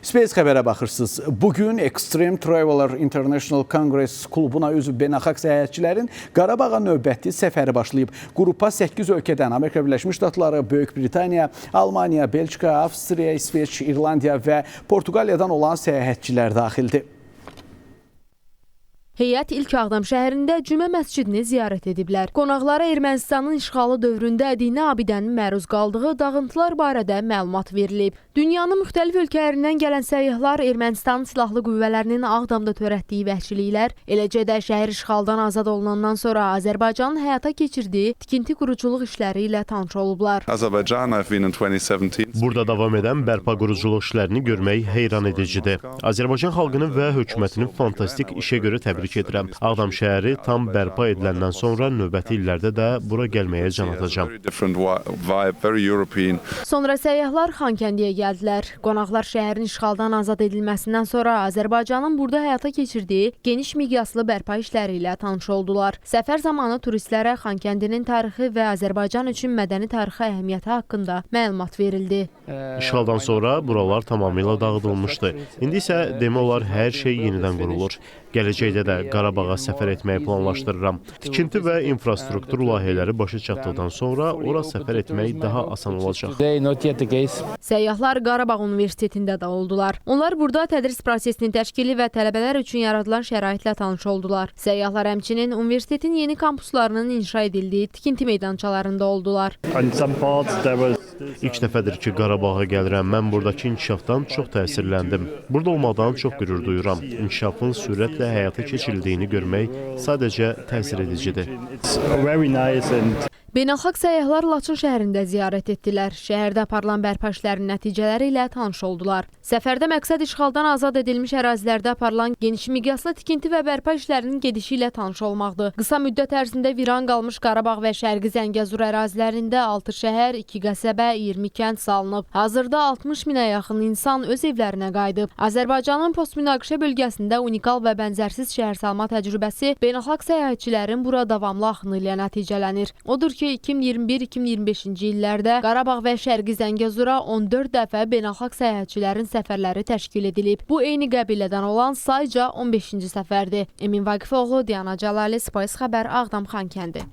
Space xəbərə baxırsınız. Bugün Extreme Traveler International Congress klubuna üzv beynəlxalq səyahətçilərin Qarabağa növbəti səfəri başlayıb. Qrupa 8 ölkədən Amerika Birləşmiş Ştatları, Böyük Britaniya, Almaniya, Belçika, Avstriya, İsveç, İrlandiya və Portuqaliyadan olan səyahətçilər daxildir. Heyət ilk Ağdam şəhərində Cümə məscidini ziyarət ediblər. Qonaqlara Ermənistanın işğalı dövründə dini abidənin məruz qaldığı dağıntılar barədə məlumat verilib. Dünyanın müxtəlif ölkələrindən gələn səyyahlar Ermənistanın silahlı qüvvələrinin Ağdamda törətdiyi vəhşiliklər, eləcə də şəhər işğaldan azad olunandan sonra Azərbaycanın həyata keçirdiyi tikinti quruculuq işləri ilə tanış olublar. Burada davam edən bərpa quruculuq işlərini görmək heyran edicidir. Azərbaycan xalqını və hökumətinin fantastik işə görə təbrik edirəm. Ağdam şəhəri tam bərpa ediləndən sonra növbəti illərdə də bura gəlməyə can atacağam. Sonra səyyahlar Xankəndiyə gəldilər. Qonaqlar şəhərin işğaldan azad edilməsindən sonra Azərbaycanın burada həyata keçirdiyi geniş miqyaslı bərpa işləri ilə tanış oldular. Səfər zamanı turistlərə Xankəndinin tarixi və Azərbaycan üçün mədəni tarixi əhəmiyyəti haqqında məlumat verildi. İşğaldan sonra buralar tamamilə dağıdılmışdı. İndi isə demək olar hər şey yenidən qurulur. Gələcəkdə də Qarabağa səfər etməyi planlaşdırıram. Tikinti və infrastruktur layihələri başa çatdıqdan sonra ora səfər etmək daha asan olacaq. Səyyahlar Qarabağ Universitetində də oldular. Onlar burada tədris prosesinin təşkili və tələbələr üçün yaradılan şəraitlə tanış oldular. Səyyahlar həmçinin universitetin yeni kampuslarının inşa edildiyi tikinti meydançalarında oldular. İlk dəfədir ki, Qarabağa gəlirəm. Mən buradakı inkişafdan çox təsirləndim. Burada olmadan çox qürur duyuram. İnkişafın sürətlə həyata keçirildiyini görmək sadəcə təsir edicidir. Beynəlxalq səyyahlar Laçın şəhərində ziyarət etdilər. Şəhərdə aparılan bərpa işlərinin nəticələri ilə tanış oldular. Səfərdə məqsəd işğaldan azad edilmiş ərazilərdə aparılan geniş miqyaslı tikinti və bərpa işlərinin gedişi ilə tanış olmaqdır. Qısa müddət ərzində viran qalmış Qarabağ və Şərqi Zəngəzur ərazilərində 6 şəhər, 2 qəsəbə, 20 kənd salınıb. Hazırda 60 minə yaxın insan öz evlərinə qayıdıb. Azərbaycanın postmünaqişə bölgəsində unikal və bənzərsiz şəhərsalma təcrübəsi beynəlxalq səyahətçilərin bura davamlı axını ilə nəticələnir. Odur ki, 2021-2025-ci illərdə Qarabağ və Şərqi Zəngəzura 14 dəfə beynəlxalq səyahətçilərin səfərləri təşkil edilib. Bu eyni qəbilədən olan sayca 15-ci səfərdir. Emin Vaqifoğlu, Diana Cəlali, Space xəbər, Ağdam, Xankəndi.